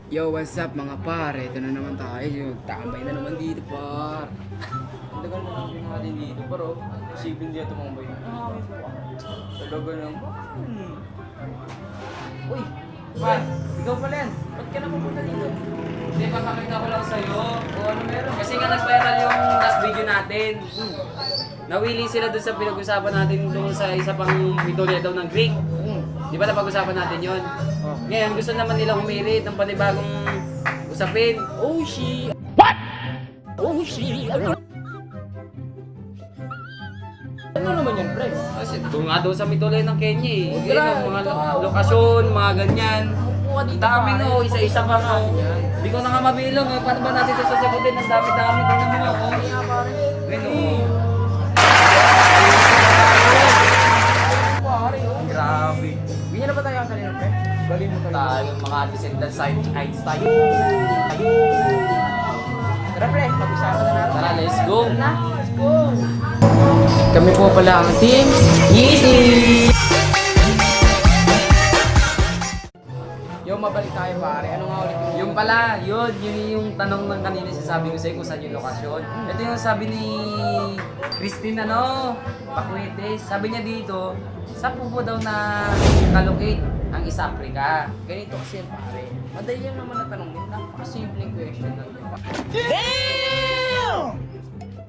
Yo, what's up mga pare? Ito na naman tayo. Tambay na naman dito, par. Ang tagal na naman yung natin dito, pero posibleng di ito mga bay. Talaga naman. Uy, par, ikaw pala yan. Ba't ka na pupunta dito? Hindi, papakita ko lang sa'yo. O ano meron? Kasi nga nag-viral yung last video natin. Nawili sila dun sa pinag-usapan natin doon sa isa pang mitolya daw ng Greek. Di ba napag-usapan natin yun? Oh. Ngayon, gusto naman nila humirit ng panibagong usapin. Oh, shit! Oh, shit! Ano naman yan, pre? Kasi doon nga daw sa mitolya ng Kenya eh. Okay Yan, lang, ang mga ito. lokasyon, mga ganyan. Kuha dito, Dami pare. no, isa-isa pa nga. Hindi ko na nga mabilong eh. Paano ba natin ito sasagutin? Ang dami-dami. Tingnan mo ako. Kaya, pare. Ayun oh. Pare, oh. Grabe. Ganyan na ba tayo ang kanina, pre? Galing mo tayo. Tayo mga descendants sa Einstein. Tara, pre. Pag-usapan na natin. Tara, let's go. Na, let's go. Kami po pala ang team Yeezy! Yo, mabalik tayo pare. Ano nga ulit Yung pala, yun yung tanong ng kanina sasabi ko sa'yo kung saan yung lokasyon. Ito yung sabi ni Christine Pacuetes. Sabi niya dito, sa po daw na kalocate ang East Africa. Ganito kasi yan pare. Madali lang naman na tanongin. Napaka-simpleng question lang yun.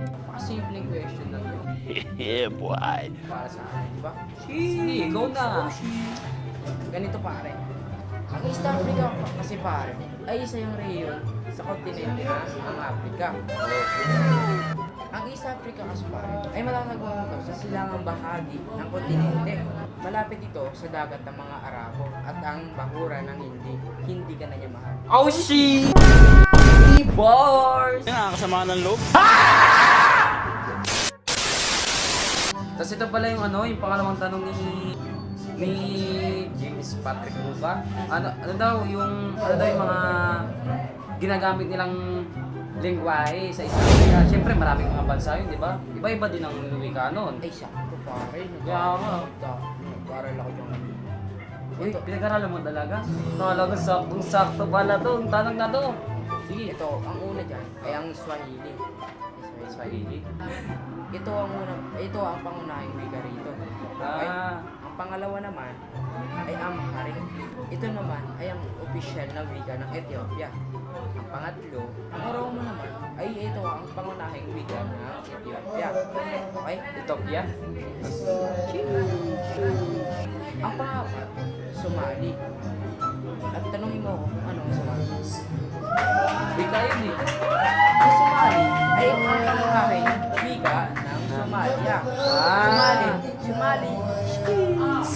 Napaka-simpleng question lang yun. Yeah, boy. Para sa akin, di ba? Sige, ikaw na. Ganito pare. Ang East Africa kasi pare, ay isa yung rehiyon sa kontinente na ang Africa. Ang East Africa kasi pare, ay matatagpuan ito sa silangang bahagi ng kontinente. Malapit ito sa dagat ng mga Arabo at ang bahura ng hindi ka na niya mahal. Oh, shit! Bars! Nakakasama ng loob. Tapos ito pala yung yung pangalawang tanong ni James Patrick Luca. Ano daw yung mga ginagamit nilang lengguwahe sa East Africa. Siyempre maraming mga bansa yun, di ba? Iba-iba din ang wika nun. Ay, sakto pare. Kaya nga. Nag-aaral ako dyan. Uy, pinag-aralan mo talaga? Talaga saktong-sakto pala to. Ang tanong na to. Sige. Ito, ang una dyan ay ang Swahili. Swahili. Ito ang pangunahing wika rito. Okay? Ah. Ang pangalawa naman ay Amharic. Ito naman ay ang opisyal na wika ng Ethiopia. Ang pangatlo, ang Oromo naman ay ito ang pangunahing wika ng Ethiopia. Okay? Ethiopia? Ang pangapat, Somali. At tanongin mo ako, ano ang Somali? Wika yun eh. Ang Somali ay ang pangunahing wika ng Somalia. Somali.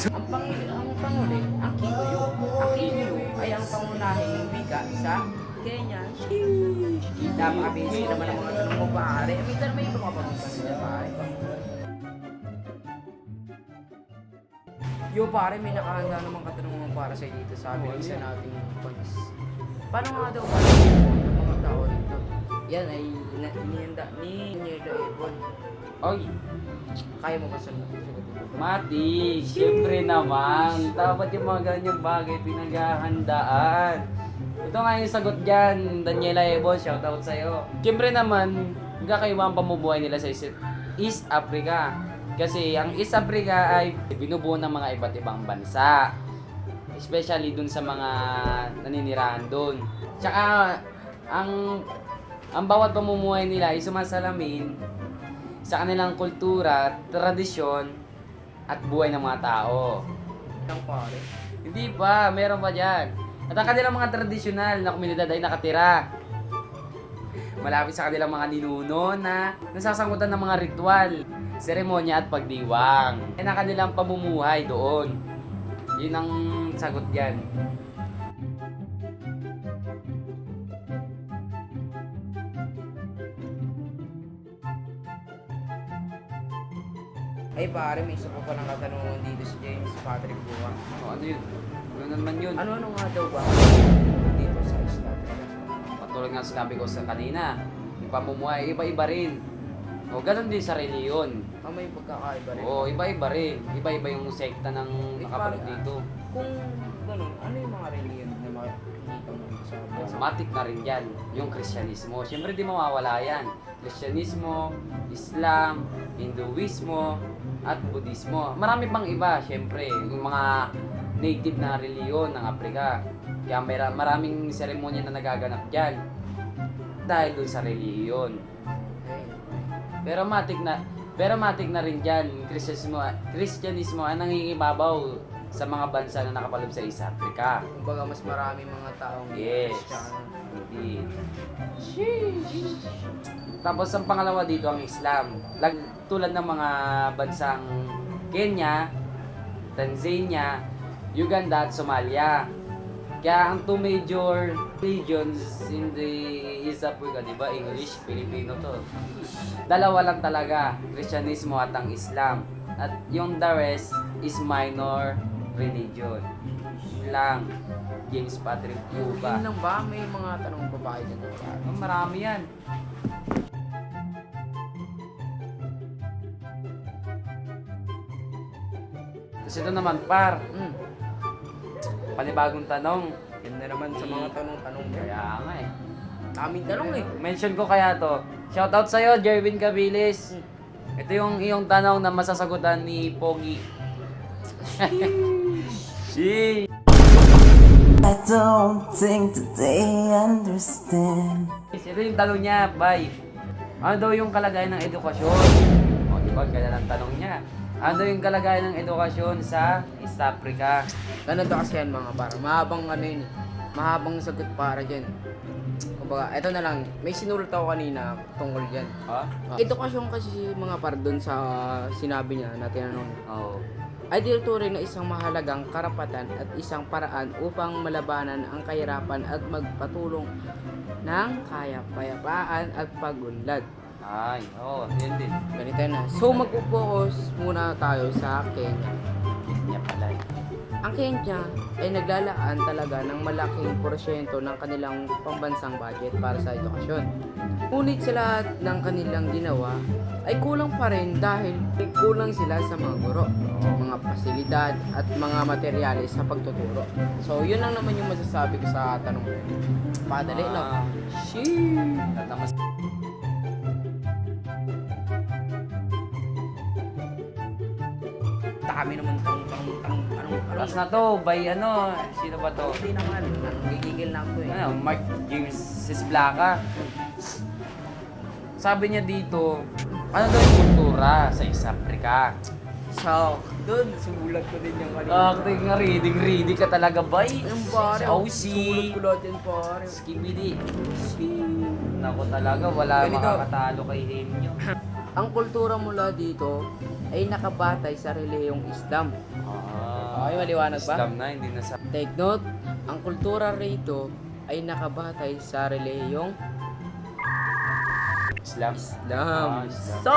Ang panghuli, ang Kikuyu. Ang Kikuyu ay ang pangunahing wika sa Kenya. Napaka-busy naman ang mga tanong mo pare. Minsan may iba ka pa mga tanong niya pare. Yo pare, may nakahanda namang katanungan para sa dito. Sabi ng isa nating points. Paano nga daw ba ng mga tao dito? Yan ay inihanda ni Nerdo Ebon. Oy, Kaya mo ba sagutin? Mati, syempre naman. Dapat yung mga ganyang bagay pinaghahandaan. Ito nga yung sagot dyan, Daniela Ebon, shoutout sa'yo. Syempre naman, kakaiba ang pamumuhay nila sa East Africa. Kasi ang East Africa ay binubuo ng mga iba't ibang bansa. Especially dun sa mga naninirahan dun. Tsaka, ang bawat pamumuhay nila ay sumasalamin sa kanilang kultura, tradisyon, at buhay ng mga tao. Ang pare. Hindi pa, meron pa dyan. At ang kanilang mga tradisyonal na komunidad ay nakatira malapit sa kanilang mga ninuno na nasasangutan ng mga ritual, seremonya at pagdiwang. Yan ang kanilang pamumuhay doon. Yun ang sagot dyan. Ay pare, may isa pa palang katanungan dito si James Patrick Buwa. O, ano yun? Ano naman yun? Ano nga daw ba dito sa East Africa? Patulad nga sinabi ko sa kanina, yung pamumuhay, iba-iba rin. O, ganun din sa reliyon. may pagkakaiba rin. Oo, iba-iba rin. Iba-iba yung sekta ng nakapalad dito. Kung ganun, ano yung mga reliyon na makikita mo sa bansa? Matik na rin yan, yung Kristyanismo. Siyempre di mawawala yan. Kristyanismo, Islam, Hinduismo, at Budismo. Marami pang iba, siyempre. Yung mga native na reliyon ng Afrika. Kaya maraming seremonya na nagaganap dyan. Dahil dun sa reliyon. Pero matik na rin dyan, Kristyanismo ang nangingibabaw sa mga bansa na nakapaloob sa East Africa. Kumbaga mas marami mga taong Yes. Kristiyano. Indeed. Tapos ang pangalawa dito ang Islam. Tulad ng mga bansang Kenya, Tanzania, Uganda at Somalia. Kaya ang two major religions in the East Africa, di ba? English, Filipino to. Dalawa lang talaga, Kristyanismo at ang Islam. At yung the rest is minor religion. Yun lang. James Patrick Cuba. Yun lang ba? May mga tanong babae dyan. Marami yan. Tapos ito naman, par. Panibagong tanong. Yun na naman sa mga tanong-tanong. Kaya nga eh. Aming tanong eh. Mention ko kaya to. Shoutout sa'yo, Jervin Cabilis. Ito yung iyong tanong na masasagutan ni Pogi. Sheesh. I don't think that they understand. Ito yung tanong niya, bye. Ano daw yung kalagayan ng edukasyon? O, di ba? Kaya lang tanong niya. Ano daw yung kalagayan ng edukasyon sa East Africa? Ganun to kasi yan mga para. Mahabang ano yun eh. Mahabang sagot para dyan. Kumbaga, eto na lang. May sinulat ako kanina tungkol dyan. Ha? Edukasyon kasi mga par doon sa sinabi niya na tinanong. Oo. Ay tinuturing na isang mahalagang karapatan at isang paraan upang malabanan ang kahirapan at magpatulong ng kapayapaan at pagunlad. Ay, oo. Yun din. Ganito na. So magpo-focus muna tayo sa Kenya. Kanya pala eh. Ang Kenya ay naglalaan talaga ng malaking porsyento ng kanilang pambansang budget para sa edukasyon. Ngunit sa lahat ng kanilang ginawa ay kulang pa rin dahil kulang sila sa mga guro, mga pasilidad at mga materyales sa pagtuturo. So yun lang naman yung masasabi ko sa tanong. Padali no? Sheesh! Tatamas. Dami naman anong Last na to, by ano, sino ba to? Hindi naman, nanggigigil na ako eh. Ano, Mark James Sisblaka. Sabi niya dito, ano daw yung kultura sa East Africa? So, doon, sumulat ko din yung kanina. Nga reading ka talaga, bay. Yung pare, Sa sumulat ko lahat yan pare. Skibidi. Nako talaga, wala Ganito. makakatalo kay Hemyo. Ang kultura mula dito ay nakabatay sa relihiyong Islam. Okay, maliwanag ba? Islam na, hindi na sa... Take note, ang kultura rito ay nakabatay sa relihiyong Islam. Islam. Islam. So,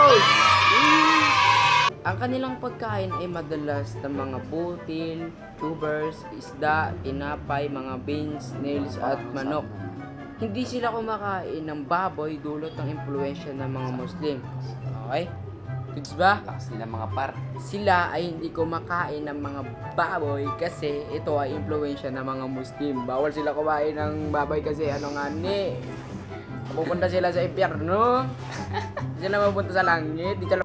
ang kanilang pagkain ay madalas ng mga butil, tubers, isda, tinapay, mga beans, nails at manok. Hindi sila kumakain ng baboy dulot ng impluensya ng mga Muslim. Okay? Goods ba? Lakas nila mga par. Sila ay hindi kumakain ng mga baboy kasi ito ay impluensya ng mga Muslim. Bawal sila kumain ng baboy kasi ano nga ni. Pupunta sila sa impyerno. Hindi sila mapunta sa langit. Di sila...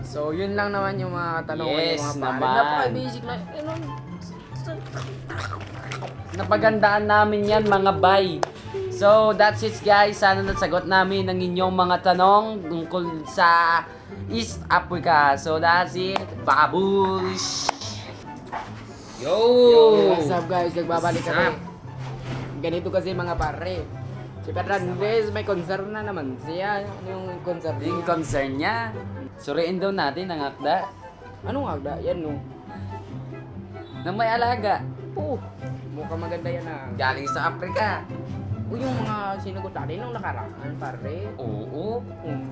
So, yun lang naman yung mga katanungan Yes, ng mga pare. naman. Napaka-basic na. Ano? Napagandaan namin yan mga bay. So that's it guys. Sana nasagot namin ang inyong mga tanong tungkol sa East Africa. So that's it. Babush! Yo! What's up guys? Nagbabalik What's kami. up? Ganito kasi mga pare. Si Fernandez may concern na naman siya. Ano yung concern Yung niya? concern niya. Suriin daw natin ang akda Anong agda? Yan no. na may alaga. Mukhang maganda yan ah. Galing sa Africa. Yung mga sinagot natin nung nakaraan pare. Oo.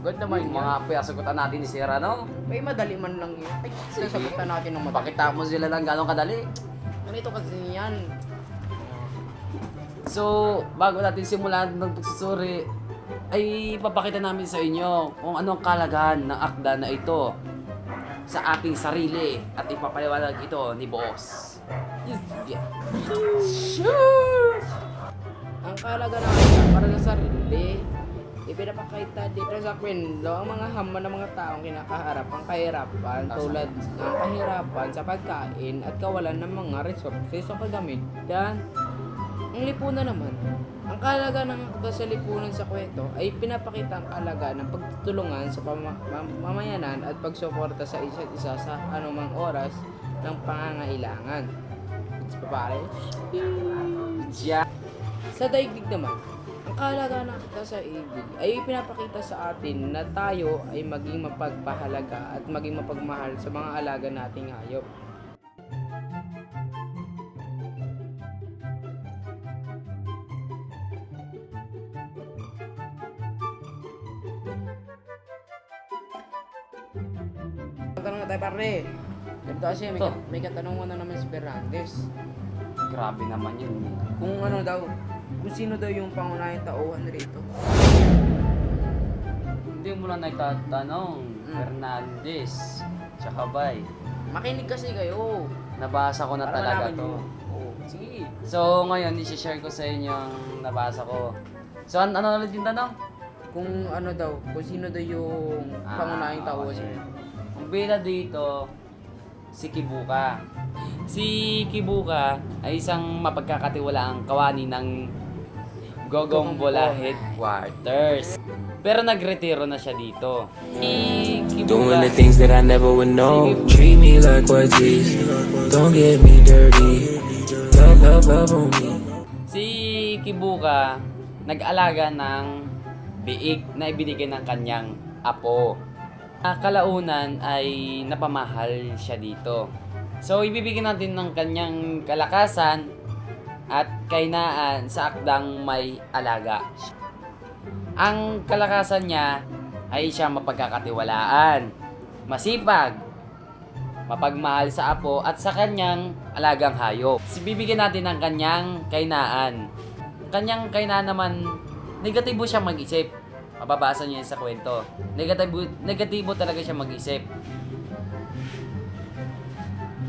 Ganda naman Yung yan. mga piyasagutan natin ni Sierra, no? May madali man lang yun. Ay, Sige. sasagutan natin ng madali. Pakita mo sila lang gano'ng kadali. Ganito kasi yan. So, bago natin simulan ng pagsusuri, ay papakita namin sa inyo kung anong kalagahan ng akda na ito sa ating sarili at ipapaliwanag ito ni Boss. Yeah. Ang kahalaga ng akda para sa sarili, ipinapakita dito sa kwento ang mga hamon ng mga taong kinakaharap ang kahirapan tulad ng kahirapan sa pagkain at kawalan ng mga resources sa paggamitan. Ang lipunan naman, ang kahalaga ng akda sa lipunan sa kwento ay pinapakita ang kahalaga ng pagtutulungan sa pamamayanan at pagsuporta sa isa't isa sa anumang oras ng pangangailangan. It's pare. Yeah. Sa daigdig naman, ang kahalaga ng akda sa daigdig ay pinapakita sa atin na tayo ay maging mapagpahalaga at maging mapagmahal sa mga alaga nating hayop. Tanong na tayo pare. Ganito kasi Ito. may katanungan na naman si Fernandez. Grabe naman yun. Kung ano daw, kung sino daw yung pangunahing tauhan rito. Hindi mo na nagtatanong, Fernandez. Tsaka bay. Makinig kasi kayo. Nabasa ko na Para talaga malaman to. nyo. Oo, sige. So, ngayon, isi-share ko sa inyo ang nabasa ko. So, ano ulit yung tanong? Kung ano daw, kung sino daw yung pangunahing tauhan okay. rito. Ang bida dito, si Kibuka. Si Kibuka ay isang mapagkakatiwalaang kawani ng Gogong Bola Headquarters. Pero nagretiro na siya dito. Si Doing the Kibuka, things that I never would know. Treat me like Ortiz. Don't get me dirty. Love on me. si Kibuka nag-alaga ng biik na ibinigay ng kanyang apo. Kalaunan ay napamahal siya dito. So, ibibigyan natin ng kanyang kalakasan at kainaan sa akdang may alaga. Ang kalakasan niya ay siya mapagkakatiwalaan, masipag, mapagmahal sa apo at sa kanyang alagang hayop. Bibigyan natin ng kanyang kainaan. Kanyang kainaan naman, negatibo siya mag-isip. Mababasa niyo yan sa kwento. Negatibo talaga siya mag-isip.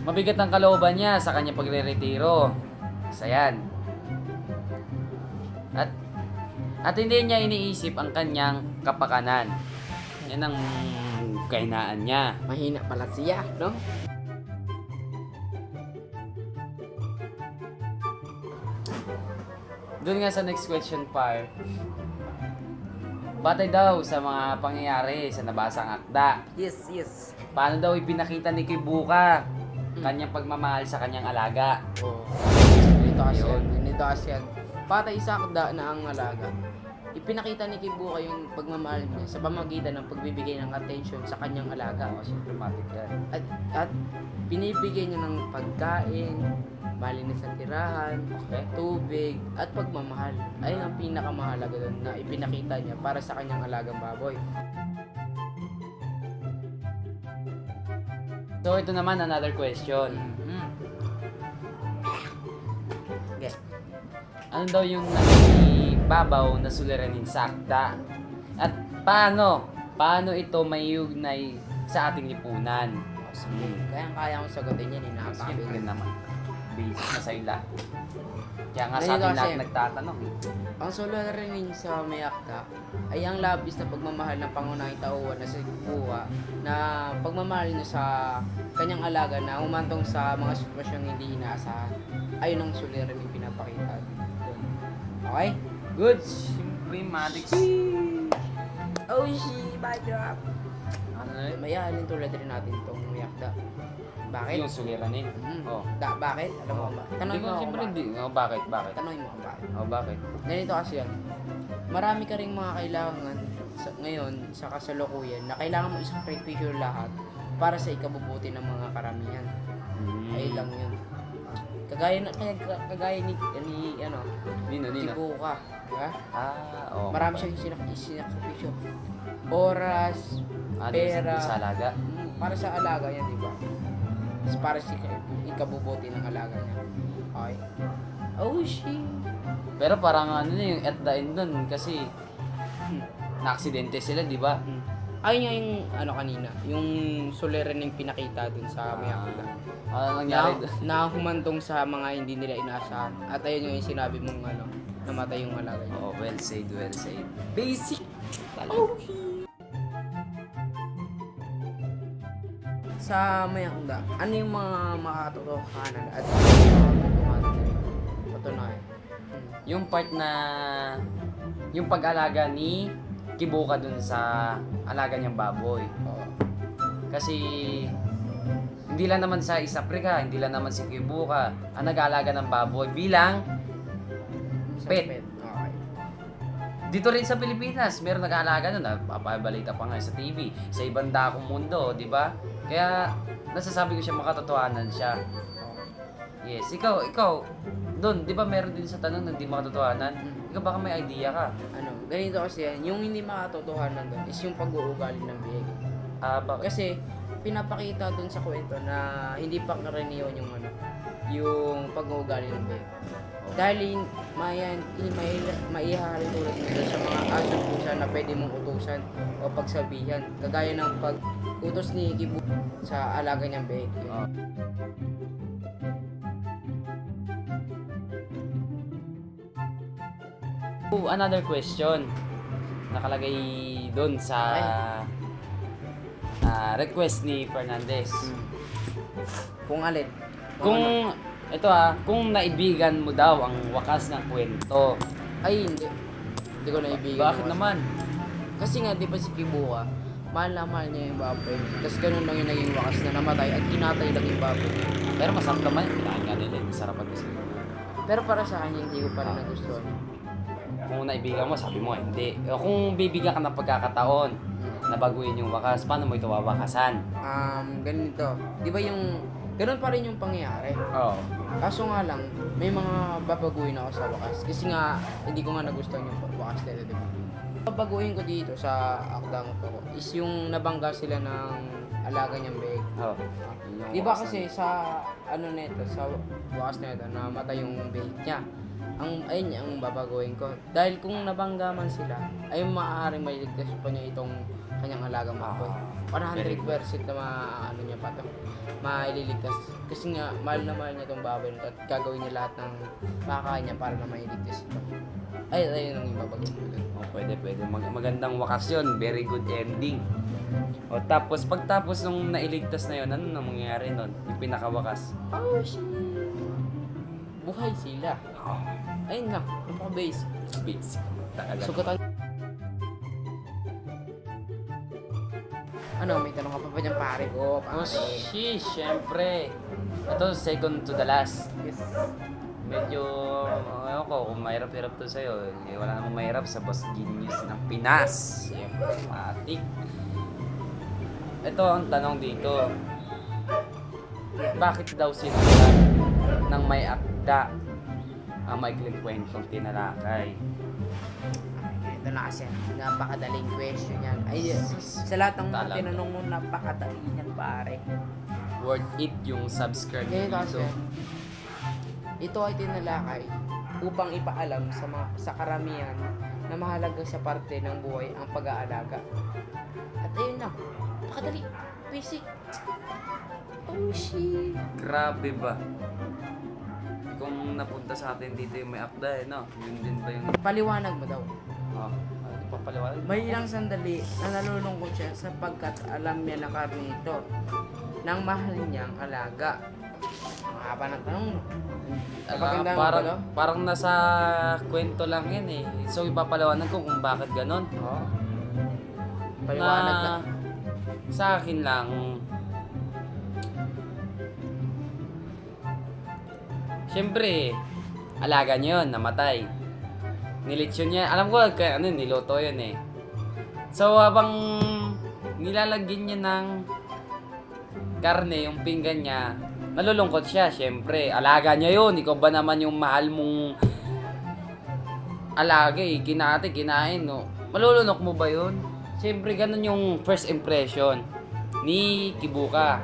Mabigat ang kalooban niya sa kanyang pagre-retiro. Isa yan. At hindi niya iniisip ang kanyang kapakanan. Yan ang kainaan niya. Mahina pala siya, no? Doon nga sa next question part. Batay daw sa mga pangyayari sa nabasang akda. Yes, yes. Paano daw ipinakita ni Kibuka kanyang pagmamahal sa kanyang alaga? Oh. Ganito kasi yan. Patay sa akda na ang alaga. Ipinakita ni Kibuka yung pagmamahal niya sa pamagitan ng pagbibigay ng attention sa kanyang alaga. Oh, symptomatic yan. At binibigay niya ng pagkain, malinis na tirahan, Okay. tubig, at pagmamahal. Ayun ang pinakamahalaga doon na ipinakita niya para sa kanyang alagang baboy. So ito naman another question. Okay. Ano daw yung babaw na suliranin sa akda? At paano ito mayugnay sa ating lipunan? Kaya kong sagutin yan, Siyempre naman. Basic na sa'yo lahat. Kaya nga sa Ganito ating kasi. lahat nagtatanong. Ang suliranin sa may akda ay ang labis na pagmamahal ng pangunahing tauhan na si Kibuka na pagmamahal niya sa kanyang alaga na umantong sa mga sitwasyong hindi inaasahan. Ayun ang suliranin pinapakita doon. Okay? Good. Symptomatics. Oh, she, bad drop. Ano na yun? Mayahalin tulad rin natin itong may akda. Bakit? Yung suliranin. Oh. Bakit? Alam mo ba? Hindi Tanongin ko mo ako siyempre bakit. hindi. Oh, bakit? Tanongin mo ako bakit. Oh, bakit? Ganito kasi yan. Marami ka rin mga kailangan ngayon sa kasalukuyan na kailangan mo isakripisyo lahat para sa ikabubuti ng mga karamihan. Ay lang yun. Kagaya ni Nino. Kibuka, diba? Oh. Marami siyang sinakripisyo. Oras, pera, Sa alaga. para sa alaga yan, diba? Para sa ikabubuti ng alaga niya. Okay? Oh, shit. Pero parang ano na yung at the end dun kasi na-aksidente sila, di ba? Ayun nga yung ano kanina, yung suliranin yung pinakita dun sa may akda. Ano nangyari dun? Na humantong sa mga hindi nila inaasahan. At ayun yung sinabi mong ano, namatay yung alaga niya. Oh, well said, well said. Basic! Talaga. Sa may akda, ano yung mga makatotohanan at makatotohanan na rin? Patunayan. Yung part na yung pag-alaga ni Kibuka dun sa alaga niyang baboy. Oo. Kasi hindi lang naman sa East Africa, hindi lang naman si Kibuka ang nag-aalaga ng baboy bilang Sa pet. Okay. Dito rin sa Pilipinas, meron nag-aalaga nun. Papabalita pa nga sa TV. Sa ibang dakong mundo, di ba? Kaya nasasabi ko siya makatotohanan siya. Yes, ikaw, doon, di ba meron din sa tanong na hindi makatotohanan? Ikaw baka may idea ka. Ano, ganito kasi yan, yung hindi makatotohanan doon is yung pag-uugali ng bihig. Bakit? Kasi pinapakita doon sa kwento na hindi pa karaniwan yung ano, yung pag-uugali ng bihig. Dahil maihahalin tulad nito sa mga aso pusa na pwede mong utusan o pagsabihan. Kagaya ng pag-utos ni Kibu sa alaga niyang bihig. Oh. Another question. Nakalagay doon sa request ni Fernandez. Kung alin? Kung kung naibigan mo daw ang wakas ng kwento. Ay, hindi. Hindi ko naibigan. Bakit yung naman? Kasi nga, di ba si Kibuka, mahal na mahal niya yung baboy. Tapos ganun lang yung naging wakas na namatay at kinatay lang yung baboy. Pero masarap naman. Kinain nga nila. Masarap at gusto. Pero para sa akin, hindi ko pa rin nagustuhan. Kung naibigan mo, sabi mo hindi. O kung bibigyan ka ng pagkakataon na baguhin yung wakas, paano mo ito wawakasan? Ganito. Di ba yung, ganun pa rin yung pangyayari. Oo. Kaso nga lang, may mga babaguhin ako sa wakas. Kasi nga, hindi ko nga nagustuhan yung wakas nila, di ba? Babaguhin ko dito sa akdang ko is yung nabangga sila ng alaga niyang beg. Oo. Di ba kasi sa ano nito, sa wakas nito, namatay yung beg niya. Ayun ang babaguhin ko. Dahil kung nabangga man sila, ay maaaring mailigtas pa niya itong kanyang alagang baboy. 100% na ano niya pa to. Maililigtas. Kasi nga, mahal na mahal niya itong baboy nito at gagawin niya lahat ng makakain niya para na mailigtas ito. Ayun ang ibabaguhin ko dun. Oh, pwede. Magandang wakas yun. Very good ending. O tapos, pagtapos nung nailigtas na yun, ano nang mangyayari nun? Yung pinakawakas. Oh, shit. Buhay sila. Oh, Ayun lang, napaka-base. basic. Talaga. Sugatan. Ano, may tanong ka pa ba dyan, pare ko? Oh, Pare. sheesh, syempre. Ito, second to the last. Yes. Medyo, ayaw ko, kung mahirap-hirap to sa'yo, wala namang mahirap sa Boss Genius ng Pinas. Siyempre, matik. Ito ang tanong dito. Bakit daw sinulat ng may akda ang maikling kwentong tinalakay? Ito na kasi, napakadaling question yan. Ay, sa lahat ng mga Talaga. tinanong mo, napakadali yan, pare. Worth it yung subscribe Ganyan kasi, dito. ito ay tinalakay upang ipaalam sa karamihan na mahalaga sa parte ng buhay ang pag-aalaga. At ayun na, napakadali. Basic. Oh, shit. Grabe ba? Kung napunta sa atin dito yung may akda no? Yun din ba yung... Paliwanag mo daw. Papaliwanag? May ilang sandali na nalulungkot siya sapagkat alam niya na karne ito ng mahal niyang alaga. Ang haba ng tanong mo. Napaganda mo parang, pala? parang nasa kwento lang yan eh. So ipapaliwanag ko kung bakit ganon. Oo. Paliwanag na. Sa akin lang, siyempre, alaga niya yun, namatay. Nilitsyon niya, alam ko, kaya ano, niloto yun eh. So, habang nilalagyan niya ng karne, yung pinggan niya, nalulungkot siya, siyempre. Alaga niya yun, ikaw ba naman yung mahal mong alaga eh, kinain, no? Malulunok mo ba yun? Siyempre, ganun yung first impression ni Kibuka.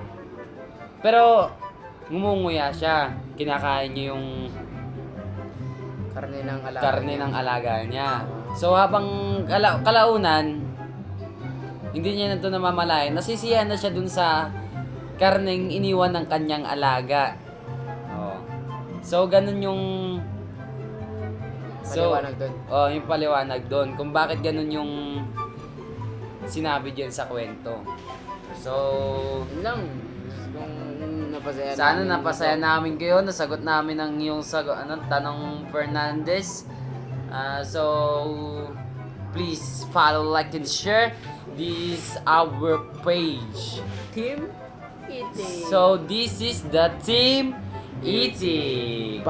Pero, ngumunguya siya. Kinakain niya yung Karne ng alaga. karne ng alaga niya. So habang kalaunan, hindi niya na ito namamalayan, nasisiyahan na siya dun sa karneng iniwan ng kanyang alaga. Oh. So ganun yung Paliwanag doon. Oh, yung paliwanag doon kung bakit ganun yung sinabi diyan sa kwento. So, Yun lang. Kung napasaya sana namin napasaya dito. namin kayo, nasagot namin ang iyong tanong Fernandez. So please follow, like, and share this our page. Team Eating. So this is the Team Eating.